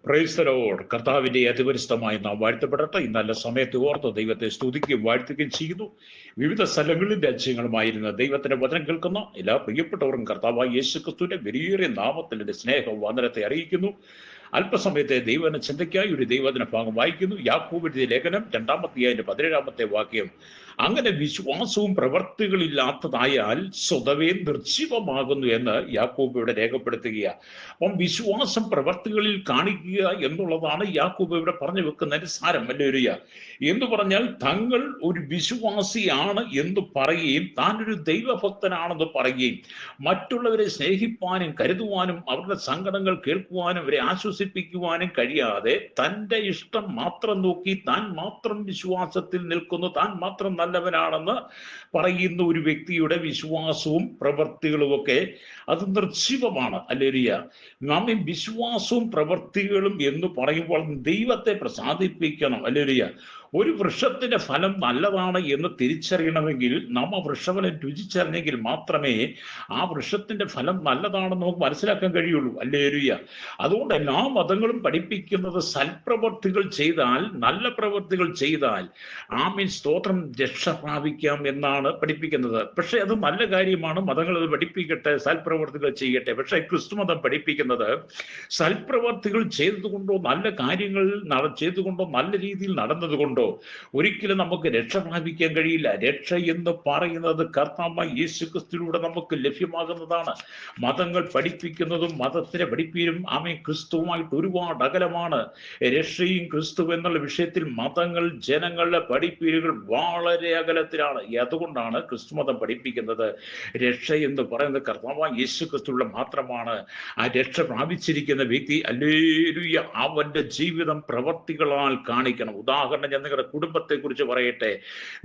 Praise the Lord. കർത്താവിന്റെ അതിപരിശുദ്ധമായി നാം വാഴ്ത്തപ്പെടട്ടെ. ഈ നല്ല സമയത്ത് ഓർത്ത് ദൈവത്തെ സ്തുതിക്കുകയും വാഴ്ത്തുകയും ചെയ്യുന്നു. വിവിധ സ്ഥലങ്ങളിൽ രാജ്യങ്ങളുമായിരുന്ന ദൈവത്തിന്റെ വചനം കേൾക്കുന്ന എല്ലാ പ്രിയപ്പെട്ടവരും കർത്താവായ യേശു ക്രിസ്തുവിന്റെ വലിയേറിയ നാമത്തിൽ എന്റെ സ്നേഹ വന്ദനത്തെ അറിയിക്കുന്നു. അല്പസമയത്തെ ദൈവവചന ചിന്തയ്ക്കായി ഒരു ദൈവവചന ഭാഗം വായിക്കുന്നു. യാക്കോബിന്റെ ലേഖനം 2-17 വാക്യം. അങ്ങനെ വിശ്വാസവും പ്രവർത്തികളില്ലാത്തതായാൽ സ്വതവേ നിർജീവമാകുന്നു എന്ന് യാക്കോബ് ഇവിടെ രേഖപ്പെടുത്തുകയാണ്. അപ്പം വിശ്വാസം പ്രവർത്തികളിൽ കാണിക്കുക എന്നുള്ളതാണ് യാക്കോബ് ഇവിടെ പറഞ്ഞു വെക്കുന്നതിന്റെ സാരം. ഹല്ലേലൂയ. എന്ന് പറഞ്ഞാൽ തങ്ങൾ ഒരു വിശ്വാസിയാണ് എന്ന് പറയുകയും താൻ ഒരു ദൈവഭക്തനാണെന്ന് പറയുകയും മറ്റുള്ളവരെ സ്നേഹിപ്പാനും കരുതുവാനും അവരുടെ സങ്കടങ്ങൾ കേൾക്കുവാനും അവരെ ആശ്വസിപ്പിക്കുവാനും കഴിയാതെ തൻ്റെ ഇഷ്ടം മാത്രം നോക്കി താൻ മാത്രം വിശ്വാസത്തിൽ നിൽക്കുന്നു, താൻ മാത്രം നല്ലവനാണെന്ന് പറയുന്ന ഒരു വ്യക്തിയുടെ വിശ്വാസവും പ്രവൃത്തികളും ഒക്കെ അത് നിർജീവമാണ്. ഹല്ലേലൂയ. നാം ഈ വിശ്വാസവും പ്രവൃത്തികളും എന്ന് പറയുമ്പോൾ ദൈവത്തെ പ്രസാദിപ്പിക്കണം. ഹല്ലേലൂയ. ഒരു വൃക്ഷത്തിന്റെ ഫലം നല്ലതാണ് എന്ന് തിരിച്ചറിയണമെങ്കിൽ നാം ആ വൃക്ഷഫലം രുചിച്ചറിഞ്ഞെങ്കിൽ മാത്രമേ ആ വൃക്ഷത്തിന്റെ ഫലം നല്ലതാണെന്ന് നമുക്ക് മനസ്സിലാക്കാൻ കഴിയുള്ളൂ. ഹല്ലേലൂയ. അതുകൊണ്ട് എല്ലാ മതങ്ങളും പഠിപ്പിക്കുന്നത് സൽപ്രവൃത്തികൾ ചെയ്താൽ, നല്ല പ്രവൃത്തികൾ ചെയ്താൽ ആമീൻ സ്തോത്രം രക്ഷ പ്രാപിക്കാം എന്നാണ് പഠിപ്പിക്കുന്നത്. പക്ഷെ അത് നല്ല കാര്യമാണ്, മതങ്ങൾ അത് പഠിപ്പിക്കട്ടെ, സൽപ്രവൃത്തികൾ ചെയ്യട്ടെ. പക്ഷെ ക്രിസ്തുമതം പഠിപ്പിക്കുന്നത് സൽപ്രവൃത്തികൾ ചെയ്തതുകൊണ്ടോ നല്ല കാര്യങ്ങൾ ചെയ്തുകൊണ്ടോ നല്ല രീതിയിൽ നടന്നതുകൊണ്ടോ ഒരിക്കലും നമുക്ക് രക്ഷ പ്രാപിക്കാൻ കഴിയില്ല. രക്ഷ എന്ന് പറയുന്നത് കർത്താവായ യേശു ക്രിസ്തുവിലൂടെ നമുക്ക് ലഭ്യമാകുന്നതാണ്. മതങ്ങൾ പഠിപ്പിക്കുന്നതും മതത്തിനെ പഠിപ്പിക്കലും ആമേൻ ക്രിസ്തുവുമായിട്ട് ഒരുപാട് അകലമാണ്. രക്ഷയും ക്രിസ്തു എന്നുള്ള വിഷയത്തിൽ മതങ്ങൾ ജനങ്ങളുടെ പഠിപ്പീരുകൾ വളരെ അകലത്തിലാണ്. അതുകൊണ്ടാണ് ക്രിസ്തുമതം പഠിപ്പിക്കുന്നത് രക്ഷ എന്ന് പറയുന്നത് കർത്താവായ യേശു ക്രിസ്തുവിലൂടെ മാത്രമാണ്. ആ രക്ഷ പ്രാപിച്ചിരിക്കുന്ന വ്യക്തി ഹല്ലേലൂയ അവന്റെ ജീവിതം പ്രവർത്തികളാൽ കാണിക്കണം. ഉദാഹരണം ഞാൻ നിങ്ങളുടെ കുടുംബത്തെ കുറിച്ച് പറയട്ടെ.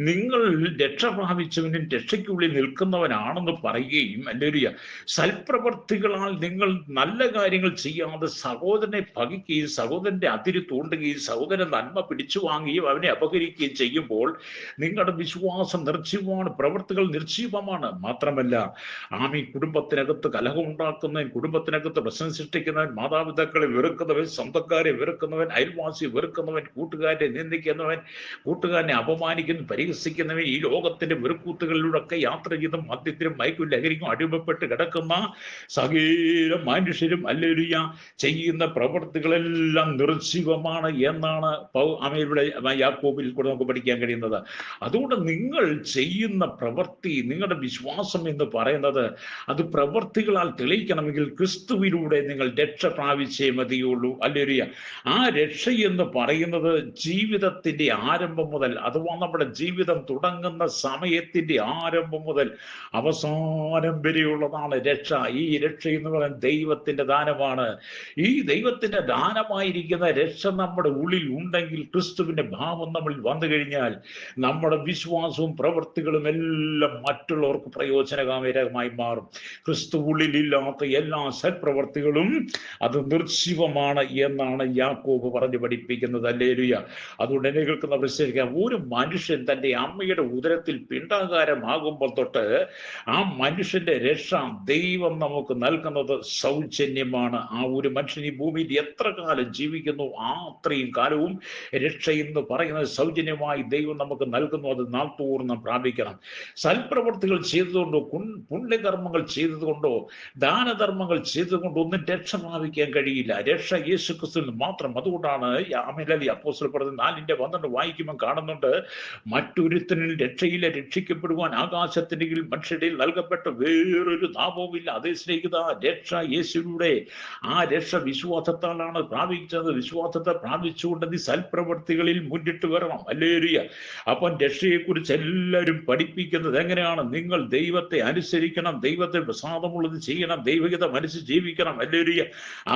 നിങ്ങൾ രക്ഷ പ്രാപിച്ചവനും രക്ഷയ്ക്കുള്ളിൽ നിൽക്കുന്നവനാണെന്ന് പറയുകയും ഹല്ലേലൂയ സൽപ്രവർത്തികളാൽ നിങ്ങൾ നല്ല കാര്യങ്ങൾ ചെയ്യാതെ സഹോദരനെ പകിക്കുകയും സഹോദരന്റെ അതിര് തൂണ്ടുകയും സഹോദരൻ നന്മ പിടിച്ചു വാങ്ങുകയും അവനെ അപഹരിക്കുകയും ചെയ്യുമ്പോൾ നിങ്ങളുടെ വിശ്വാസം നിർജീവമാണ്, പ്രവൃത്തികൾ നിർജീവമാണ്. മാത്രമല്ല ആമീൻ കുടുംബത്തിനകത്ത് കലഹമുണ്ടാക്കുന്നവൻ, കുടുംബത്തിനകത്ത് പ്രശ്നം സൃഷ്ടിക്കുന്നവൻ, മാതാപിതാക്കളെ വെറുക്കുന്നവൻ, സ്വന്തക്കാരെ വെറുക്കുന്നവൻ, അയൽവാസി വെറുക്കുന്നവൻ, കൂട്ടുകാരെ നിന്ദിക്കുന്നവൻ, കൂട്ടുകാരനെ അപമാനിക്കുന്നു പരിഹസിക്കുന്നവൻ, ഈ ലോകത്തിന്റെ വെറുക്കൂത്തുകളിലൂടെ ഒക്കെ യാത്ര ചെയ്തും മദ്യത്തിനും മയക്കും ലഹരിക്കും അടിമപ്പെട്ട് കിടക്കുന്ന സകല മനുഷ്യരും ഹല്ലേലൂയ ചെയ്യുന്ന പ്രവൃത്തികളെല്ലാം നിർജീവമാണ് എന്നാണ് അമേരുടെ യാക്കോബിൽ കൂടെ നമുക്ക് പഠിക്കാൻ കഴിയുന്നത്. അതുകൊണ്ട് നിങ്ങൾ ചെയ്യുന്ന പ്രവൃത്തി, നിങ്ങളുടെ വിശ്വാസം എന്ന് പറയുന്നത് അത് പ്രവൃത്തികളാൽ തെളിയിക്കണമെങ്കിൽ ക്രിസ്തുവിലൂടെ നിങ്ങൾ രക്ഷ പ്രാപിച്ചേ മതിയുള്ളൂ. ഹല്ലേലൂയ. ആ രക്ഷ എന്ന് പറയുന്നത് ജീവിതത്തിന്റെ ആരംഭം മുതൽ, അഥവാ നമ്മുടെ ജീവിതം തുടങ്ങുന്ന സമയത്തിന്റെ ആരംഭം മുതൽ അവസാനം വരെയുള്ളതാണ് രക്ഷ. ഈ രക്ഷ എന്ന് പറയുന്നത് ദൈവത്തിന്റെ ദാനമാണ്. ഈ ദൈവത്തിന്റെ ദാനമായിരിക്കുന്ന രക്ഷ നമ്മുടെ ഉള്ളിൽ ഉണ്ടെങ്കിൽ, ക്രിസ്തുവിന്റെ ഭാവം നമ്മളിൽ വന്നു കഴിഞ്ഞാൽ നമ്മുടെ വിശ്വാസവും പ്രവൃത്തികളും എല്ലാം മറ്റുള്ളവർക്ക് പ്രയോജനകരമായി മാറും. ക്രിസ്തു ഉള്ളിലില്ലാത്ത എല്ലാ സൽപ്രവർത്തികളും അത് നിർജീവമാണ് എന്നാണ് യാക്കോബ് പറഞ്ഞു പഠിപ്പിക്കുന്നത്. ഹല്ലേലൂയ. അതുകൊണ്ട് എന്നെ കേൾക്കുന്ന പ്രശ്നിക്കാം, ഒരു മനുഷ്യൻ തൻ്റെ അമ്മയുടെ ഉദരത്തിൽ പിണ്ഡാകാരമാകുമ്പോൾ തൊട്ട് ആ മനുഷ്യന്റെ രക്ഷ ദൈവം നമുക്ക് നൽകുന്നത് സൗജന്യമാണ്. ആ ഒരു മനുഷ്യൻ ഈ ഭൂമിയിൽ എത്ര കാലം ജീവിക്കുന്നു അത്രയും കാലവും രക്ഷ എന്ന് പറയുന്നത് സൗജന്യമായി ദൈവം നമുക്ക് നൽകുന്നു. അത് നാൾതോറും നാം പ്രാപിക്കണം. സൽപ്രവർത്തികൾ ചെയ്തതുകൊണ്ടോ പുണ്യകർമ്മങ്ങൾ ചെയ്തതുകൊണ്ടോ ദാനധർമ്മങ്ങൾ ചെയ്തതുകൊണ്ടോ ഒന്നും രക്ഷ പ്രാപിക്കാൻ കഴിയില്ല. രക്ഷ യേശു ക്രിസ്തുവിൽ മാത്രം. അതുകൊണ്ടാണ് അപ്പോസ്തലൻ പറഞ്ഞത് 4:12 വായിക്കുമ്പോൾ കാണുന്നുണ്ട്, മറ്റൊരുത്തനിൽ രക്ഷയില്ല, രക്ഷിക്കപ്പെടുവാൻ ആകാശത്തിന്റെ മനുഷ്യരുടെ നൽകപ്പെട്ട വേറൊരു നാമവുമില്ല. അതേ സ്നേഹിത, രക്ഷ യേശുവിലൂടെ. ആ രക്ഷ വിശ്വാസത്താലാണ് പ്രാപിച്ചത്. വിശ്വാസത്തെ പ്രാപിച്ചുകൊണ്ട് നീ സൽപ്രവർത്തികളിൽ മുന്നിട്ട് വരണം. ഹല്ലേലൂയ. അപ്പം രക്ഷയെക്കുറിച്ച് എല്ലാവരും പഠിപ്പിക്കുന്നത് എങ്ങനെയാണ്? നിങ്ങൾ ദൈവത്തെ അനുസരിക്കണം, ദൈവത്തെ പ്രസാദമുള്ളത് ചെയ്യണം, ദൈവഹിതം അനുസരിച്ച് ജീവിക്കണം. ഹല്ലേലൂയ.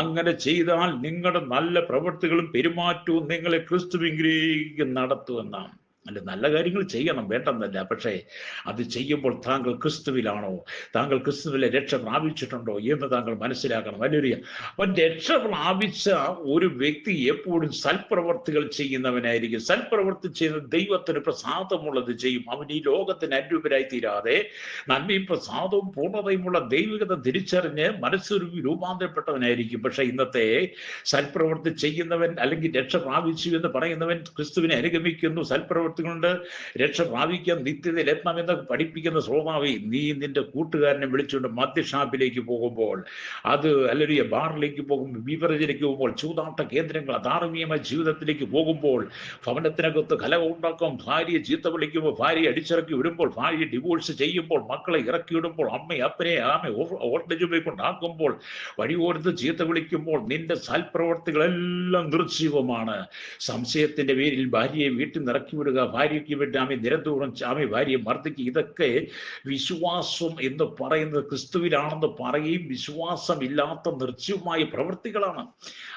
അങ്ങനെ ചെയ്താൽ നിങ്ങളുടെ നല്ല പ്രവൃത്തികളും പെരുമാറ്റവും നിങ്ങളെ ക്രിസ്തുവിലേക്ക് നടത്തുമെന്നാണ്. അല്ല, നല്ല കാര്യങ്ങൾ ചെയ്യണം, വേണ്ടെന്നല്ല. പക്ഷേ അത് ചെയ്യുമ്പോൾ താങ്കൾ ക്രിസ്തുവിലാണോ, താങ്കൾ ക്രിസ്തുവിലെ രക്ഷ പ്രാപിച്ചിട്ടുണ്ടോ എന്ന് താങ്കൾ മനസ്സിലാക്കണം. വലിയ അവൻ രക്ഷ പ്രാപിച്ച ഒരു വ്യക്തി എപ്പോഴും സൽപ്രവർത്തികൾ ചെയ്യുന്നവനായിരിക്കും. സൽപ്രവർത്തി ചെയ്ത് ദൈവത്തിന് പ്രസാദമുള്ളത് ചെയ്യും. അവൻ ഈ ലോകത്തിന് അന്യൂപരായി തീരാതെ നന്മയും പ്രസാദവും പൂർണ്ണതയുമുള്ള ദൈവികത തിരിച്ചറിഞ്ഞ് മനസ്സൊരു രൂപാന്തരപ്പെട്ടവനായിരിക്കും. പക്ഷെ ഇന്നത്തെ സൽപ്രവൃത്തി ചെയ്യുന്നവൻ അല്ലെങ്കിൽ രക്ഷ പ്രാപിച്ചു എന്ന് പറയുന്നവൻ ക്രിസ്തുവിനെ അനുഗമിക്കുന്നു, സൽപ്രവൃത്തി കൊണ്ട് രക്ഷ പ്രാപിക്കാൻ നിത്യതയിൽ എത്തണമെന്ന് പഠിപ്പിക്കുന്ന ശ്രോതാവി, നീ നിന്റെ കൂട്ടുകാരനെ വിളിച്ചുകൊണ്ട് മദ്യഷാപ്പിലേക്ക് പോകുമ്പോൾ, അത് അല്ലെങ്കിൽ ബാറിലേക്ക് പോകുമ്പോൾ, ബീവറേജിലേക്ക് പോകുമ്പോൾ, ചൂതാട്ട കേന്ദ്രങ്ങൾ, അധാർമീയമായ ജീവിതത്തിലേക്ക് പോകുമ്പോൾ, ഭവനത്തിനകത്ത് കലഹം ഉണ്ടാക്കും, ഭാര്യയെ ചീത്ത വിളിക്കുമ്പോൾ, ഭാര്യയെ അടിച്ചിറക്കി വിടുമ്പോൾ, ഭാര്യയെ ഡിവോഴ്സ് ചെയ്യുമ്പോൾ, മക്കളെ ഇറക്കി വിടുമ്പോൾ, അപ്പനെ ഓർഡേജ് പോയി കൊണ്ടാക്കുമ്പോൾ, വഴിയോരത്ത് ചീത്ത വിളിക്കുമ്പോൾ, നിന്റെ സൽപ്രവർത്തികളെല്ലാം നിർജീവമാണ്. സംശയത്തിന്റെ പേരിൽ ഭാര്യയെ വീട്ടിൽ നിറക്കി വിടുക, ഭാര്യയ്ക്ക് വേണ്ടി നിരന്തരം ഭാര്യയെ മർദ്ദിക്കുക, ഇതൊക്കെ വിശ്വാസം എന്ന് പറയുന്നത് ക്രിസ്തുവിലാണെന്ന് പറയും വിശ്വാസമില്ലാത്ത നിർജ്ജീവമായ പ്രവൃത്തികളാണ്.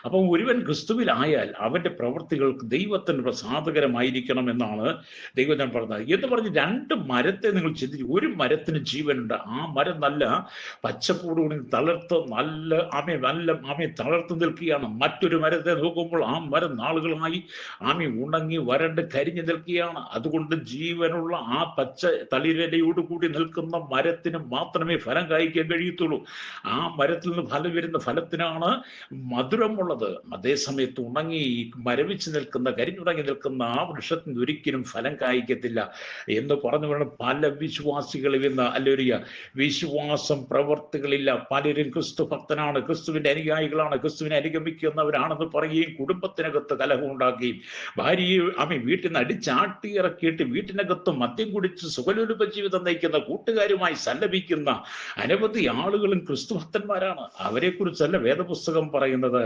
അപ്പം ഒരുവൻ ക്രിസ്തുവിലായാൽ അവന്റെ പ്രവൃത്തികൾക്ക് ദൈവത്തിന് പ്രസാദകരമായിരിക്കണം എന്നാണ് ദൈവം പറഞ്ഞത്. എന്ന് പറഞ്ഞ് രണ്ട് മരത്തെ നിങ്ങൾ ചിന്തിച്ചു. ഒരു മരത്തിന് ജീവനുണ്ട്, ആ മരം നല്ല പച്ചപ്പൂടുകൂടി തളർത്ത് നല്ല തളർത്ത് നിൽക്കുകയാണ്. മറ്റൊരു മരത്തെ നോക്കുമ്പോൾ ആ മരം നാളുകളായി ഉണങ്ങി വരണ്ട് കരിഞ്ഞു നിൽക്കുകയാണ്. അതുകൊണ്ട് ജീവനുള്ള ആ പച്ച തളിരലയോട് കൂടി നിൽക്കുന്ന മരത്തിന് മാത്രമേ ഫലം കായ്ക്കാൻ കഴിയത്തുള്ളൂ. ആ മരത്തിൽ നിന്ന് ഫലം വരുന്ന ഫലത്തിനാണ് മധുരമുള്ളത്. അതേസമയത്ത് ഉണങ്ങി മരവിച്ച് നിൽക്കുന്ന, കരിഞ്ഞുണങ്ങി നിൽക്കുന്ന ആ വൃക്ഷത്തിന് ഒരിക്കലും ഫലം കായ്ക്കത്തില്ല എന്ന് പറഞ്ഞു വേണം. പല വിശ്വാസികളിൽ നിന്ന് അല്ലേറിയ വിശ്വാസം പ്രവർത്തികളില്ല. പലരും ക്രിസ്തു ഭക്തനാണ്, ക്രിസ്തുവിന്റെ അനുയായികളാണ്, ക്രിസ്തുവിനെ അനുഗമിക്കുന്നവരാണെന്ന് പറയുകയും കുടുംബത്തിനകത്ത് കലഹം ഉണ്ടാക്കുകയും ഭാര്യയെ വീട്ടിൽ നിന്ന് അടിച്ചാട്ടി ഇറക്കിയിട്ട് വീട്ടിനകത്ത് മദ്യം കുടിച്ച് സുഖലോലുപ ജീവിതം നയിക്കുന്ന കൂട്ടുകാരുമായി സല്ലപിക്കുന്ന അനവധി ആളുകളും ക്രിസ്തുഭക്തന്മാരാണ്. അവരെ കുറിച്ചല്ല വേദപുസ്തകം പറയുന്നത്.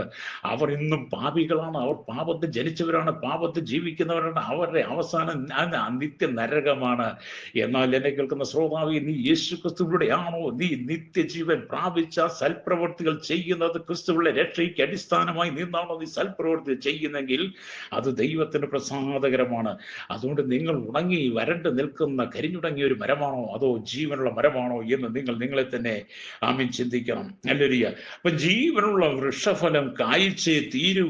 അവർ ഇന്നും പാപികളാണ്, അവർ പാപത്തിൽ ജനിച്ചവരാണ്, പാപത്തിൽ ജീവിക്കുന്നവരാണ്, അവരുടെ അവസാനം നിത്യ നരകമാണ്. എന്നാൽ എന്നെ കേൾക്കുന്ന ശ്രോതാവി, നീ യേശു ക്രിസ്തുവിലൂടെയാണോ നീ നിത്യജീവൻ പ്രാപിച്ച സൽപ്രവർത്തികൾ ചെയ്യുന്നത്? ക്രിസ്തുവിലെ രക്ഷയ്ക്ക് അടിസ്ഥാനമായി നിന്നാണോ നീ സൽപ്രവർത്തി ചെയ്യുന്നെങ്കിൽ അത് ദൈവത്തിന് പ്രസാദകരമാണ്. അതുകൊണ്ട് നിങ്ങൾ ഉണങ്ങി വരണ്ട് നിൽക്കുന്ന കരിഞ്ഞുടങ്ങിയ ഒരു മരമാണോ അതോ ജീവനുള്ള മരമാണോ എന്ന് നിങ്ങൾ നിങ്ങളെ തന്നെ ചിന്തിക്കണം. അല്ലരിയ അപ്പൊ ജീവനുള്ള വൃക്ഷഫലം കായ്ച്ചേ തീരൂ.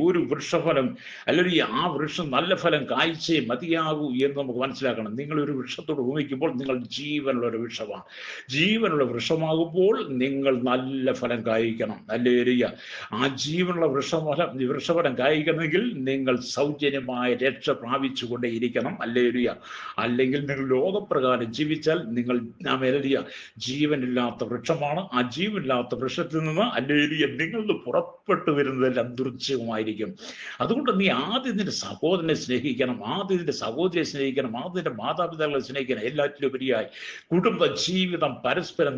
ഒരു വൃക്ഷഫലം അല്ലരിയ ആ വൃക്ഷം നല്ല ഫലം കായ്ച്ചേ മതിയാകൂ എന്ന് നമുക്ക് മനസ്സിലാക്കണം. നിങ്ങൾ ഒരു വൃക്ഷത്തോട് ഉപമിക്കുമ്പോൾ നിങ്ങൾ ജീവനുള്ള ഒരു വൃക്ഷമാണ്. ജീവനുള്ള വൃക്ഷമാകുമ്പോൾ നിങ്ങൾ നല്ല ഫലം കായ്ക്കണം. അല്ലരിയ ആ ജീവനുള്ള വൃക്ഷഫലം കായ്ക്കണമെങ്കിൽ നിങ്ങൾ സൗജന്യമായ രക്ഷ പ്രാപിച്ചുകൊണ്ടേയിരിക്കണം. അല്ലേലുയ. അല്ലെങ്കിൽ നിങ്ങൾ ലോകപ്രകാരം ജീവിച്ചാൽ നിങ്ങൾ ജീവനില്ലാത്ത വൃക്ഷമാണ്. ആ ജീവനില്ലാത്ത വൃക്ഷത്തിൽ നിന്ന് അല്ലേലുയ നിങ്ങളിൽ പുറപ്പെട്ടു വരുന്നതെല്ലാം ദുർജീവമായിരിക്കും. അതുകൊണ്ട് നീ ആദ്യം നിന്റെ സഹോദരനെ സ്നേഹിക്കണം, ആദ്യം നിന്റെ സഹോദരിയെ സ്നേഹിക്കണം, ആദ്യം നിന്റെ മാതാപിതാക്കളെ സ്നേഹിക്കണം. എല്ലാറ്റിലും ഉപരിയായി കുടുംബ ജീവിതം പരസ്പരം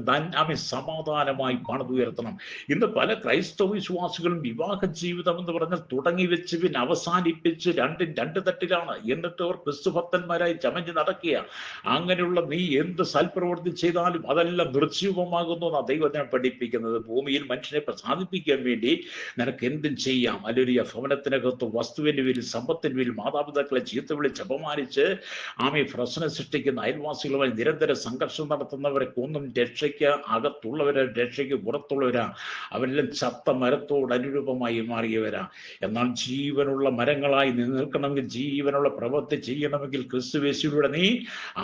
സമാധാനമായി പണിതുയർത്തണം. ഇന്ന് പല ക്രൈസ്തവ വിശ്വാസികളും വിവാഹ ജീവിതം എന്ന് പറഞ്ഞാൽ തുടങ്ങി വെച്ച് പിന്നെ അവസാനിപ്പിച്ച് രണ്ട് തട്ടിലാണ്. എന്നിട്ട് അവർ ക്രിസ്തുഭക്തന്മാരായി ചമഞ്ഞ് നടക്കുക. അങ്ങനെയുള്ള നീ എന്ത് സൽപ്രവൃത്തി ചെയ്താലും അതെല്ലാം നിർജീവമാകുന്നു എന്നാണ് ദൈവത്തിനെ പഠിപ്പിക്കുന്നത്. ഭൂമിയിൽ മനുഷ്യനെ പ്രസാദിപ്പിക്കാൻ വേണ്ടി നിനക്ക് എന്തും ചെയ്യാം. അല്ലെങ്കിൽ ഭവനത്തിനകത്ത് വസ്തുവിന്റെ പേരിൽ, സമ്പത്തിന്റെ പേരിൽ മാതാപിതാക്കളെ ചീത്ത വിളിച്ച് അപമാനിച്ച് പ്രശ്നം സൃഷ്ടിക്കുന്ന അയൽവാസികളുമായി നിരന്തര സംഘർഷം നടത്തുന്നവരെ ഒന്നും രക്ഷയ്ക്ക് അകത്തുള്ളവരാ, രക്ഷയ്ക്ക് പുറത്തുള്ളവരാ. അവരെല്ലാം ചത്ത മരത്തോട് അനുരൂപമായി മാറിയവരാ. എന്നാൽ ജീവനുള്ള മരങ്ങളായി നിൽക്കണമെങ്കിൽ, ജീവനുള്ള പ്രവൃത്തി ചെയ്യണമെങ്കിൽ ക്രിസ്തുയേശുവിലൂടെ നീ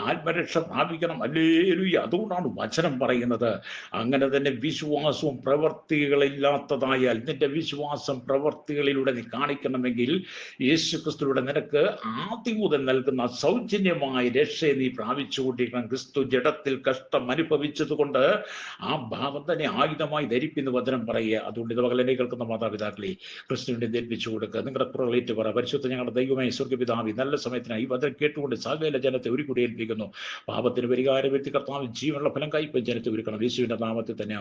ആത്മരക്ഷ പ്രാപിക്കണം. ഹല്ലേലൂയ. അതുകൊണ്ടാണ് വചനം പറയുന്നത്. അങ്ങനെ തന്നെ വിശ്വാസവും പ്രവർത്തികളില്ലാത്തതായാൽ, നിന്റെ വിശ്വാസം പ്രവർത്തികളിലൂടെ നീ കാണിക്കണമെങ്കിൽ യേശു ക്രിസ്തുവിലൂടെ നിനക്ക് ആദ്യം മുതൽ നൽകുന്ന സൗജന്യമായ രക്ഷയെ നീ പ്രാപിച്ചുകൊണ്ടിരിക്കണം. ക്രിസ്തു ജഡത്തിൽ കഷ്ടം അനുഭവിച്ചത് കൊണ്ട് ആ ഭാവം തന്നെ ആയുധമായി ധരിപ്പിന്ന് വചനം പറയുക. അതുകൊണ്ട് ഇത് മകളെ കേൾക്കുന്ന മാതാപിതാക്കളെ ക്രിസ്തുവിനെ ധരിപ്പിച്ചു കൊടുക്കുക. നിങ്ങളുടെ കുറേറ്റ് പറ. പരിശുദ്ധ ഞങ്ങളുടെ ദൈവമായ സ്വർഗ്ഗപിതാവേ, നല്ല സമയത്തിനായി വചനം കേട്ടുകൊണ്ട് സകല ജനത്തെ ഒരുക്കൂടി ഏൽപ്പിക്കുന്നു. പാപത്തിന് പരിഹാരം വരുത്തി കർത്താവ് ജീവനുള്ള ഫലം കായ്പ ജനത്തെ ഒരുക്കണം. യേശുവിന്റെ നാമത്തിൽ തന്നെ.